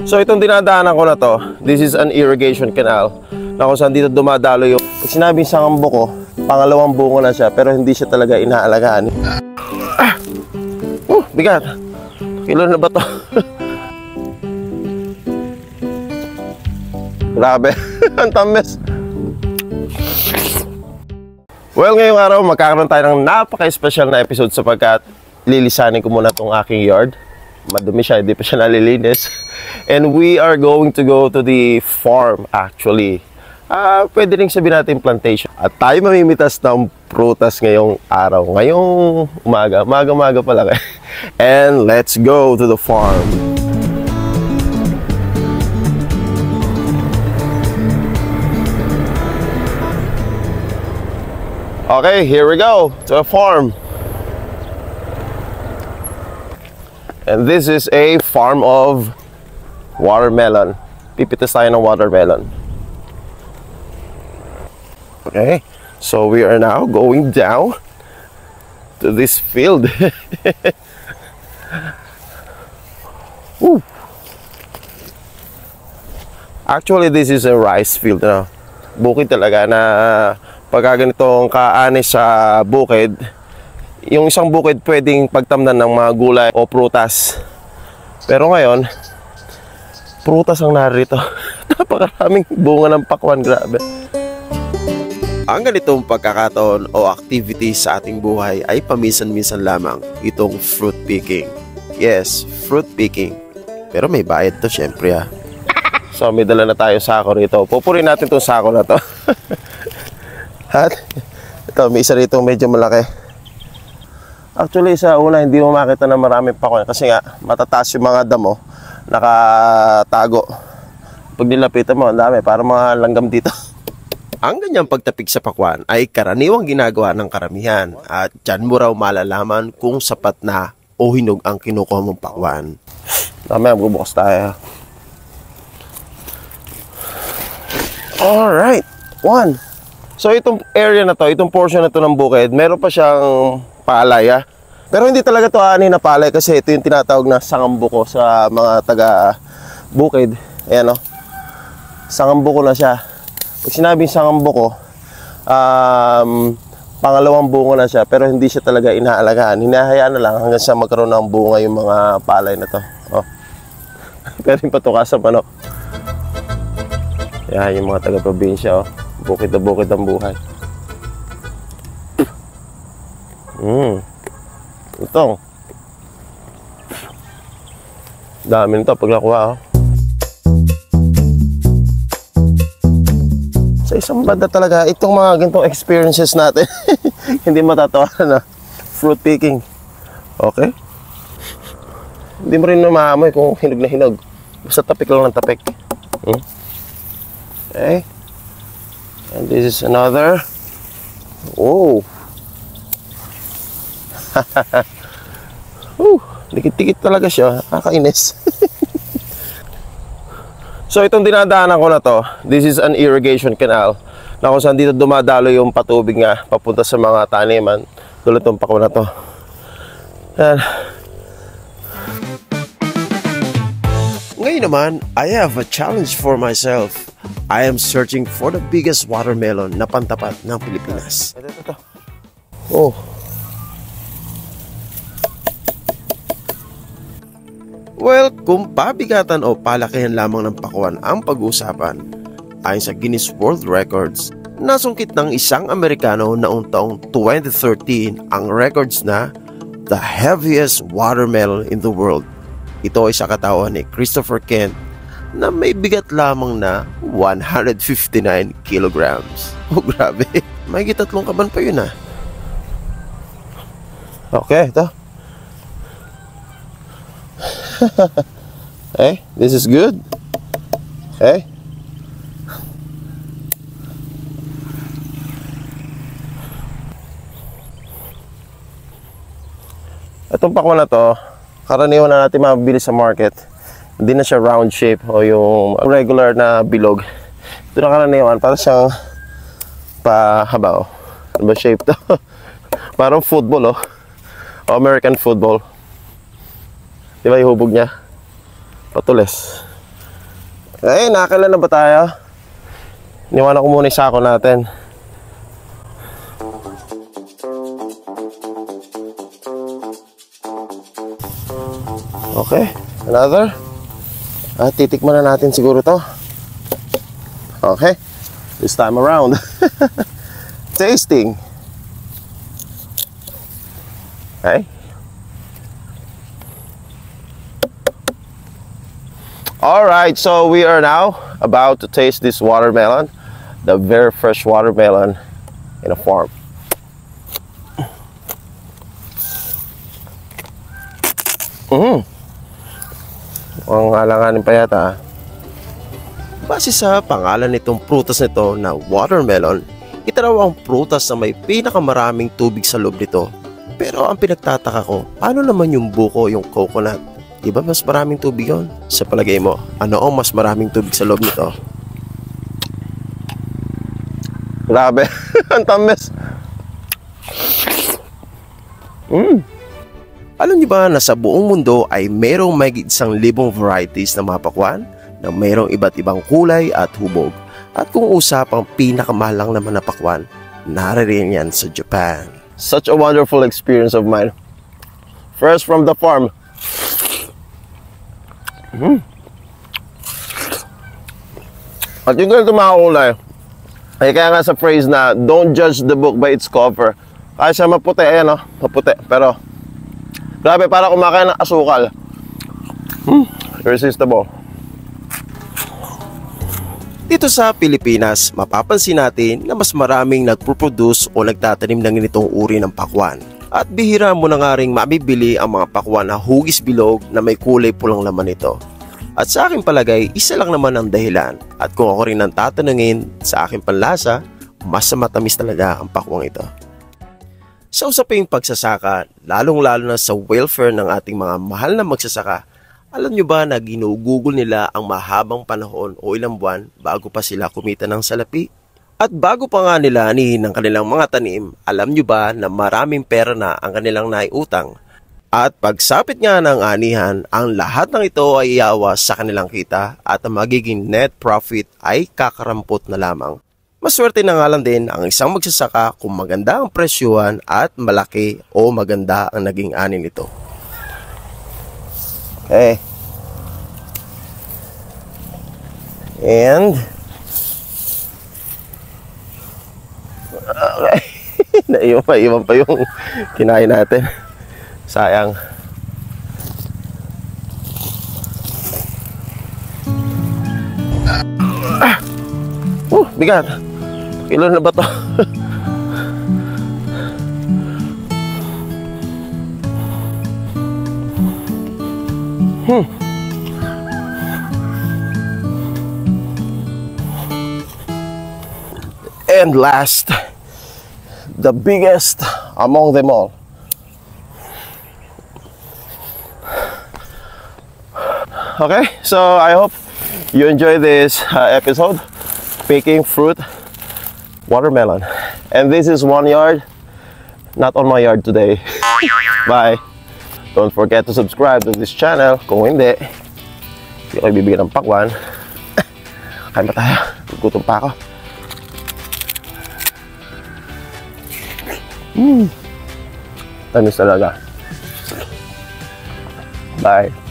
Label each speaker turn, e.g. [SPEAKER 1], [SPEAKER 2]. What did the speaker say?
[SPEAKER 1] So itong dinadaanan ko na to, this is an irrigation canal na kung saan dito dumadalo yung, pag sinabing sangambo ko, pangalawang bungo na siya pero hindi siya talaga inaalagaan. Bigat. Kilo na ba to? Grabe. Ang tamis. Well, ngayong araw magkakaroon tayo ng napaka-special na episode sapagkat lilisanin ko muna tong aking yard. Madumi siya, hindi pa siya nalilinis. And we are going to go to the farm actually. Pwede rin sabihin natin plantation. At tayo mamimitas ng prutas ngayong araw. Ngayong umaga. Umaga pa lang. And let's go to the farm. Okay, here we go to the farm. And this is a farm of watermelon. Pipitas tayo ng watermelon. Okay, so we are now going down to this field. Actually, this is a rice field. No? Bukid talaga na pagka ganitong kaani sa bukid, yung isang bukid pwedeng pagtamnan ng mga gulay o prutas. Pero ngayon, prutas ang narito. Napakaraming bunga ng pakwan, grabe. Ang ganitong pagkakataon o activity sa ating buhay ay paminsan-minsan lamang, itong fruit picking. Yes, fruit picking. Pero may bayad to syempre ha. So may dala na tayo sako rito. Pupurin natin itong sako na to. At ito, may isa rito medyo malaki. Actually sa una hindi mo makita na maraming pakwan kasi nga matataas yung mga damo, nakatago. Pag nilapitan mo, ang dami, parang mga langgam dito. Ang ganyang pagtapik sa pakwan ay karaniwang ginagawa ng karamihan at dyan mo raw malalaman kung sapat na o hinog ang kinukuha mong pakwan. Mamaya magbubukas tayo. Alright, one. So itong area na to, itong portion na to ng bukid, meron pa siyang palay. Pero hindi talaga to ani na palay kasi ito yung tinatawag na sangambuko sa mga taga bukid. Ayan o, sangambuko na siya. Pag sinabing sangambuko, pangalawang bungo na siya pero hindi siya talaga inaalagaan. Hinahayaan na lang hanggang sa magkaroon ng bunga yung mga palay na to. Oh. Pwede patuka sa manok. Yan yung mga taga-probinsya. Oh. Bukid na bukid ang buhay. Ito. Dami nito pag nakuha. Oh. Sa isang banda talaga, itong mga ganitong experiences natin, hindi matatawanan na fruit picking. Okay? Hindi mo rin namaamoy kung hinog na hinog. Basta tapik lang ng tapik. Okay. And this is another. Oh. Dikit-dikit talaga siya. Nakakainis. So itong dinadaanan ko na to, this is an irrigation canal na kung saan dito dumadalo yung patubig nga papunta sa mga taniman. Tulad itong pakwan na to. Yan. Ngayon naman, I have a challenge for myself. I am searching for the biggest watermelon na pantapat ng Pilipinas. Ito. Oh. Well, kung pabigatan o palakihan lamang ng pakwan ang pag-uusapan, ayon sa Guinness World Records, nasungkit ng isang Amerikano noong taong 2013 ang records na the heaviest watermelon in the world. Ito ay sa katawan ni Christopher Kent na may bigat lamang na 159 kilograms. Oh, grabe. May 3 kaban pa yun Okay, ito. Hey, this is good. Okay. Itong pakwan na to, karaniwan na natin mabibili sa market. Hindi na siya round shape o yung regular na bilog. Ito na karaniwan, para siyang pahaba. Ano ba shape to? Parang football o American football. Di ba yung hubog niya? Patulis. Eh, nakakailan na ba tayo? Iniwanan ko muna yung sako natin. Okay, another. Titikman na natin siguro to. Okay, this time around. Tasting. Okay. Alright, so we are now about to taste this watermelon, the very fresh watermelon in a farm. Ang alanganin pa yata. Base sa pangalan nitong prutas nito na watermelon, ito raw ang prutas na may pinakamaraming tubig sa loob nito. Pero ang pinagtataka ko, paano naman yung buko, yung coconut? Diba mas maraming tubig yun? Sa palagay mo, ano ang mas maraming tubig sa loob nito? Grabe, ang tamis. Alam niyo ba na sa buong mundo ay mayroong mahigit 1,000 varieties ng mga pakwan na mayroong iba't ibang kulay at hubog. At kung usapang pinakamahal lang naman na pakwan, naririyan yan sa Japan. Such a wonderful experience of mine. Fresh from the farm. At yung ganito mga kulay, ay kaya nga sa phrase na don't judge the book by its cover. Kaya siya maputi, ayan o, maputi. Pero grabe, para kumakain ng asukal. Irresistible. Dito sa Pilipinas, mapapansin natin na mas maraming nagproproduce o nagtatanim ng ganitong uri ng pakwan. At bihira mo na nga ring mabibili ang mga pakwan na hugis bilog na may kulay pulang laman nito. At sa aking palagay, isa lang naman ang dahilan. At kung ako rin ang tatanungin sa aking panlasa, mas matamis talaga ang pakwang ito. Sa usaping pagsasaka, lalong-lalo na sa welfare ng ating mga mahal na magsasaka, alam nyo ba na ginugugol nila ang mahabang panahon o ilang buwan bago pa sila kumita ng salapi? At bago pa nga nila anihin ang kanilang mga tanim, alam nyo ba na maraming pera na ang kanilang naiutang? At pagsapit nga ng anihan, ang lahat ng ito ay iawas sa kanilang kita at ang magiging net profit ay kakarampot na lamang. Maswerte na nga lang din ang isang magsasaka kung maganda ang presyuhan at malaki o maganda ang naging ani nito. Okay. And okay. Naiwan pa yung kinain natin. Sayang. Bigat. Kilo na ba to? And last, the biggest among them all. Okay, so I hope you enjoy this episode, picking fruit, watermelon. And this is 1 yard, not on my yard today. Bye. Don't forget to subscribe to this channel. Kung hindi kayo bibigyan ng pakwan. Kain pa tayo. Gutom pa ako. Tamis talaga. Bye.